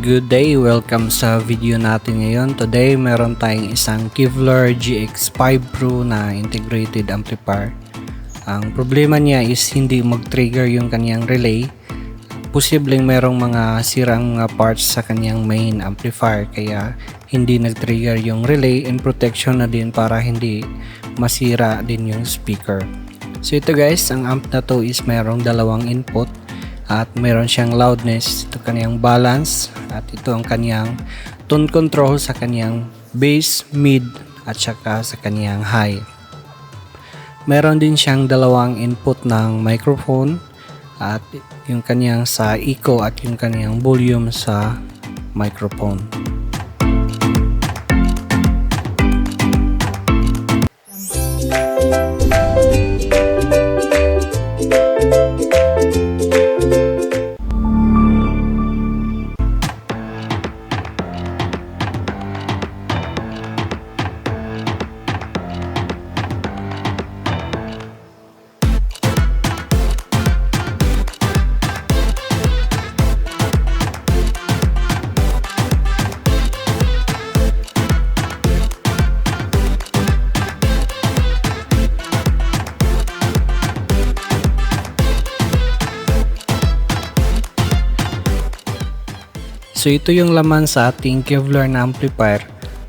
Good day! Welcome sa video natin ngayon. Today, meron tayong isang Kevlar GX5 Pro na integrated amplifier. Ang problema niya is hindi mag-trigger yung kanyang relay. Posibleng merong mga sirang parts sa kanyang main amplifier kaya hindi nag-trigger yung relay, and protection na din para hindi masira din yung speaker. So ito guys, ang amp na to is merong dalawang input at meron siyang loudness, ito kanyang balance, at ito ang kanyang tone control sa kanyang bass, mid at saka sa kanyang high. Meron din siyang dalawang input ng microphone at yung kanyang sa echo at yung kanyang volume sa microphone. So ito yung laman sa ating Kevlar na amplifier.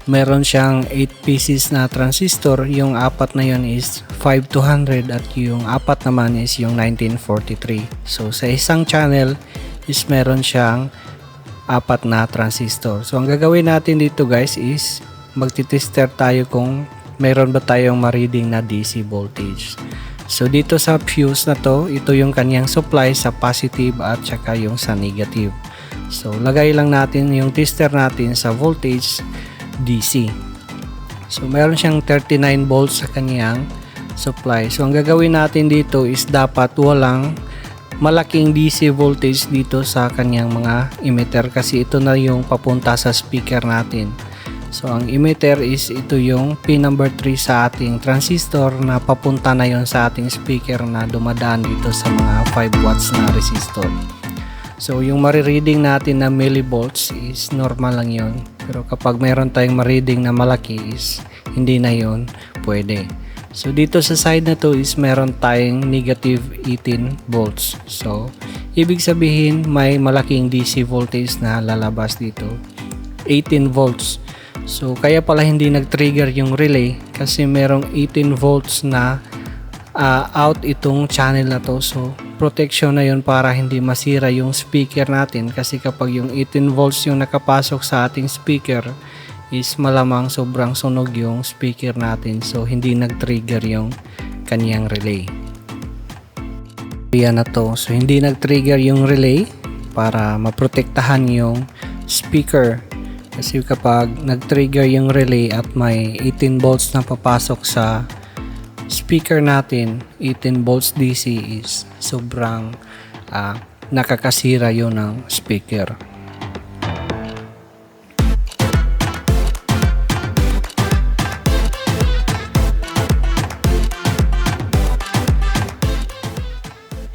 Meron siyang 8 pieces na transistor, yung apat na yun is 5200 at yung apat naman is yung 1943. So sa isang channel is meron siyang apat na transistor. So ang gagawin natin dito guys is magtitester tayo kung meron ba tayong ma-reading na DC voltage. So dito sa fuse na to, ito yung kanyang supply sa positive at saka yung sa negative. So lagay lang natin yung tester natin sa voltage DC. So meron siyang 39 volts sa kanyang supply. So ang gagawin natin dito is dapat walang malaking DC voltage dito sa kanyang mga emitter kasi ito na yung papunta sa speaker natin. So ang emitter is ito yung pin number 3 sa ating transistor na papunta na yon sa ating speaker na dumadaan dito sa mga 5 watts na resistor. So yung marireading natin na millivolts is normal lang yon. Pero kapag mayroon tayong ma-reading na malaki is hindi na yon pwede. So dito sa side na to is meron tayong negative 18 volts. So ibig sabihin may malaking DC voltage na lalabas dito. 18 volts. So kaya pala hindi nag-trigger yung relay kasi merong 18 volts na out itong channel na to. So protection na yun para hindi masira yung speaker natin kasi kapag yung 18 volts yung nakapasok sa ating speaker is malamang sobrang sunog yung speaker natin, so hindi nag-trigger yung kanyang relay. Yan na to. So hindi nag-trigger yung relay para maprotektahan yung speaker kasi kapag nag-trigger yung relay at may 18 volts na papasok sa speaker natin, 18 volts DC is sobrang nakakasira yun ng speaker.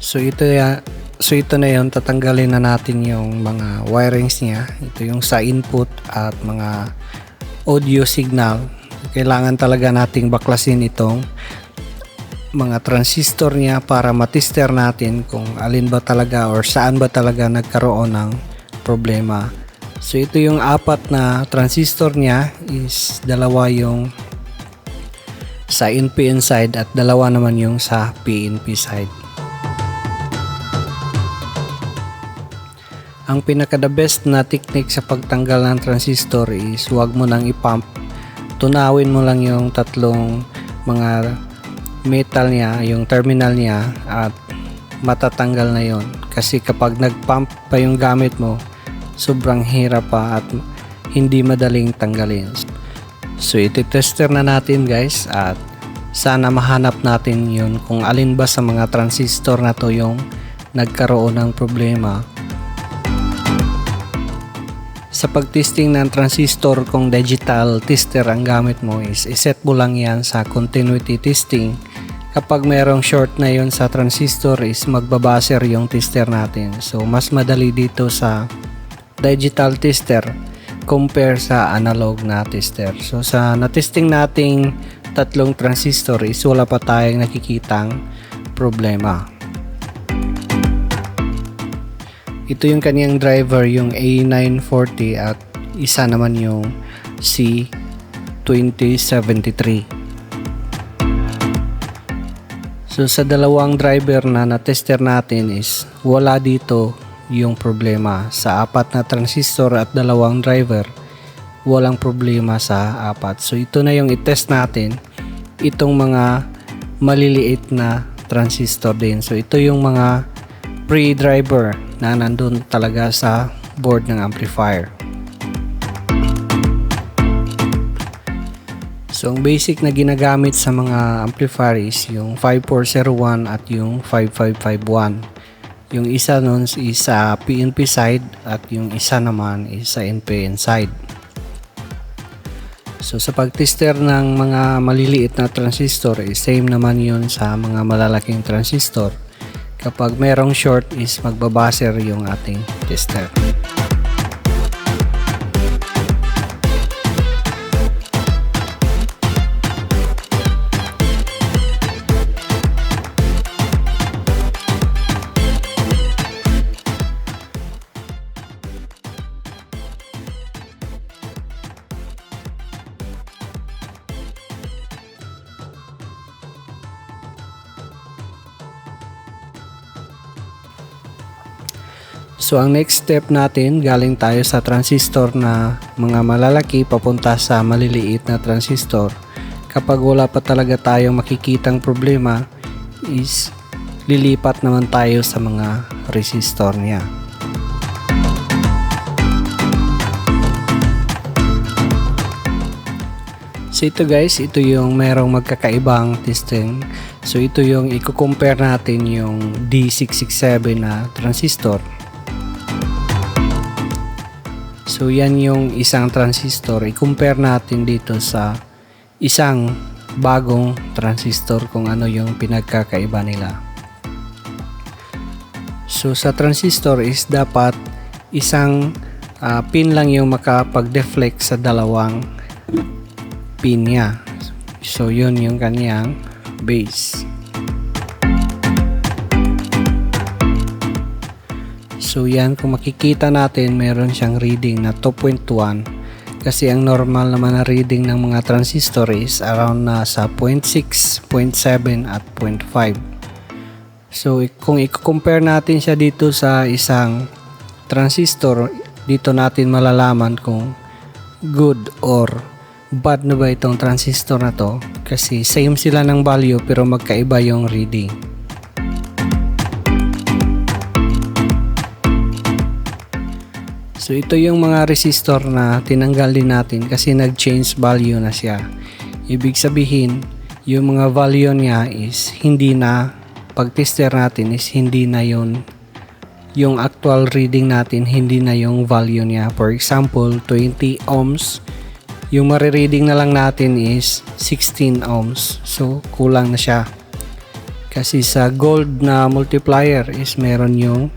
So ito na yun, tatanggalin na natin yung mga wirings niya. Ito yung sa input at mga audio signal. Kailangan talaga nating baklasin itong mga transistor niya para matester natin kung alin ba talaga or saan ba talaga nagkaroon ng problema. So ito yung apat na transistor niya is dalawa yung sa NPN side at dalawa naman yung sa PNP side. Ang pinaka the best na technique sa pagtanggal ng transistor is huwag mo nang ipump. Tunawin mo lang yung tatlong mga metal niya, yung terminal niya, at matatanggal na yon. Kasi kapag nagpump pa yung gamit mo, sobrang hirap pa at hindi madaling tanggalin. So iti-tester na natin guys at sana mahanap natin yun kung alin ba sa mga transistor na to yung nagkaroon ng problema. Sa pagtesting ng transistor, kung digital tester ang gamit mo is iset mo lang yan sa continuity testing. Kapag merong short na yon sa transistor is magbabaser yung tester natin. So mas madali dito sa digital tester compare sa analog na tester. So sa natesting nating tatlong transistor is wala pa tayong nakikitang problema. Ito yung kaniyang driver, yung A940, at isa naman yung C2073. So sa dalawang driver na natester natin is wala dito yung problema. Sa apat na transistor at dalawang driver, walang problema sa apat. So ito na yung i-test natin, itong mga maliliit na transistor din. So ito yung mga pre-driver na nandun talaga sa board ng amplifier. So ang basic na ginagamit sa mga amplifier is yung 5401 at yung 5551. Yung isa nun is sa PNP side at yung isa naman is sa NPN side. So sa pagtester ng mga maliliit na transistor is same naman yun sa mga malalaking transistor. Kapag merong short is magbabaser yung ating tester. So ang next step natin, galing tayo sa transistor na mga malalaki papunta sa maliliit na transistor. Kapag wala pa talaga tayong makikitang problema is lilipat naman tayo sa mga resistor niya. So ito guys, ito yung merong magkakaibang testing. So ito yung i-compare natin yung D667 na transistor. So yan yung isang transistor, i-compare natin dito sa isang bagong transistor kung ano yung pinagkakaiba nila. So sa transistor is dapat isang pin lang yung makapag-deflect sa dalawang pin niya. So yun yung kaniyang base. So yan, kung makikita natin, meron siyang reading na 2.1 kasi ang normal naman na reading ng mga transistor is around nasa 0.6, 0.7 at 0.5. So kung i-compare natin siya dito sa isang transistor, dito natin malalaman kung good or bad na ba itong transistor na to, kasi same sila ng value pero magkaiba yung reading. So ito yung mga resistor na tinanggal din natin kasi nag-change value na siya. Ibig sabihin, yung mga value niya is hindi na, pag-tester natin is hindi na yun, yung actual reading natin hindi na yung value niya. For example, 20 ohms, yung marireading na lang natin is 16 ohms. So kulang na siya. Kasi sa gold na multiplier is meron yung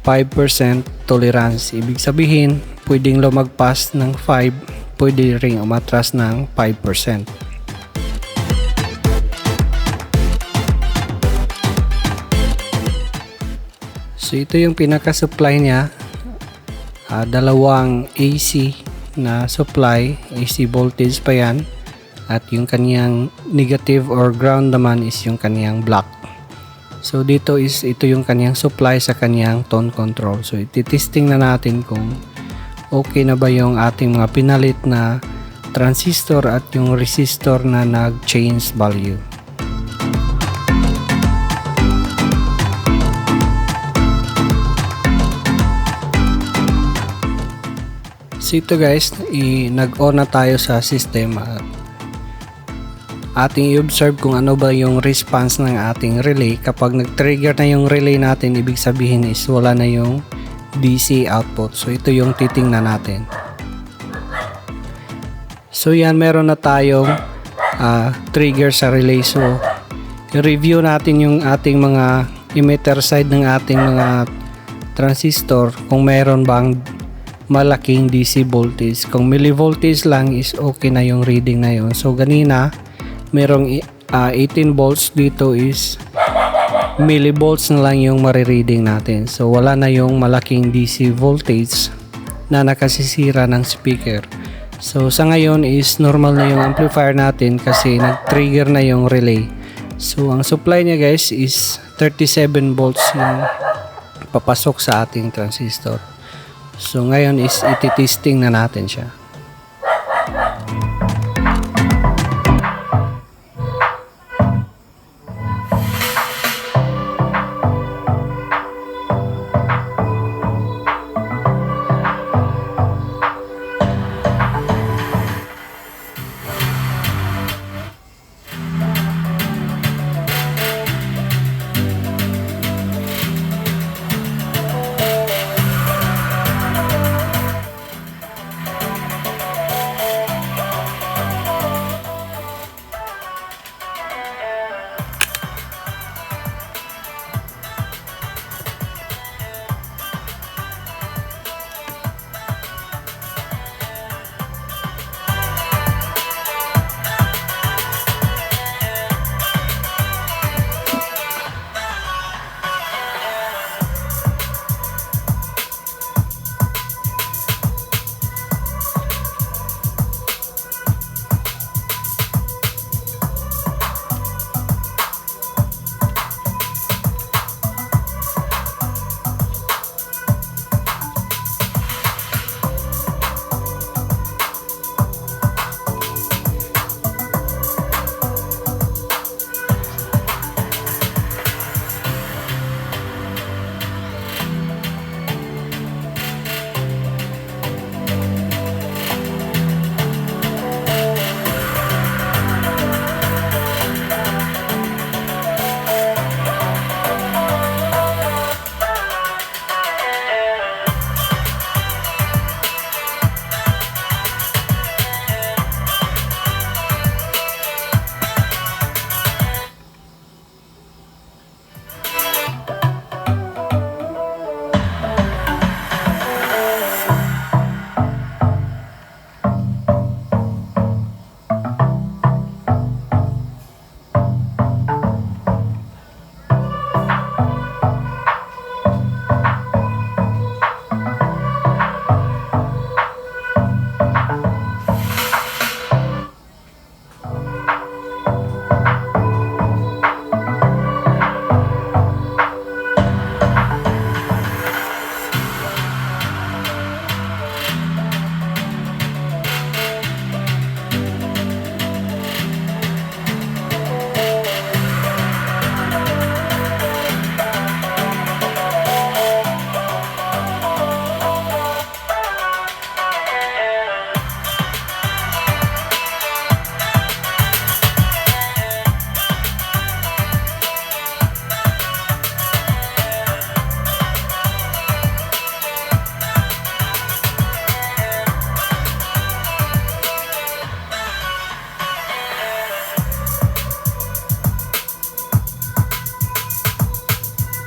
5% tolerance. Ibig sabihin, pwedeng lumagpas ng 5, pwede ring umatras ng 5%. So ito yung pinaka-supply niya. Dalawang AC na supply, AC voltage pa yan. At yung kaniyang negative or ground naman is yung kaniyang black. So dito is ito yung kaniyang supply sa kaniyang tone control. So ititesting na natin kung okay na ba yung ating mga pinalit na transistor at yung resistor na nag-change value. So ito guys, nag-on na tayo sa system at ating i-observe kung ano ba yung response ng ating relay. Kapag nag-trigger na yung relay natin, ibig sabihin is wala na yung DC output. So ito yung titingnan natin. So yan, meron na tayong trigger sa relay. So i-review natin yung ating mga emitter side ng ating mga transistor kung meron bang malaking DC voltage. Kung millivoltage lang is okay na yung reading na yun. So ganina merong 18 volts, dito is millivolts na lang yung marireading natin. So wala na yung malaking DC voltage na nakasisira ng speaker. So sa ngayon is normal na yung amplifier natin kasi nag-trigger na yung relay. So ang supply niya guys is 37 volts yung papasok sa ating transistor. So ngayon is iti-testing na natin siya.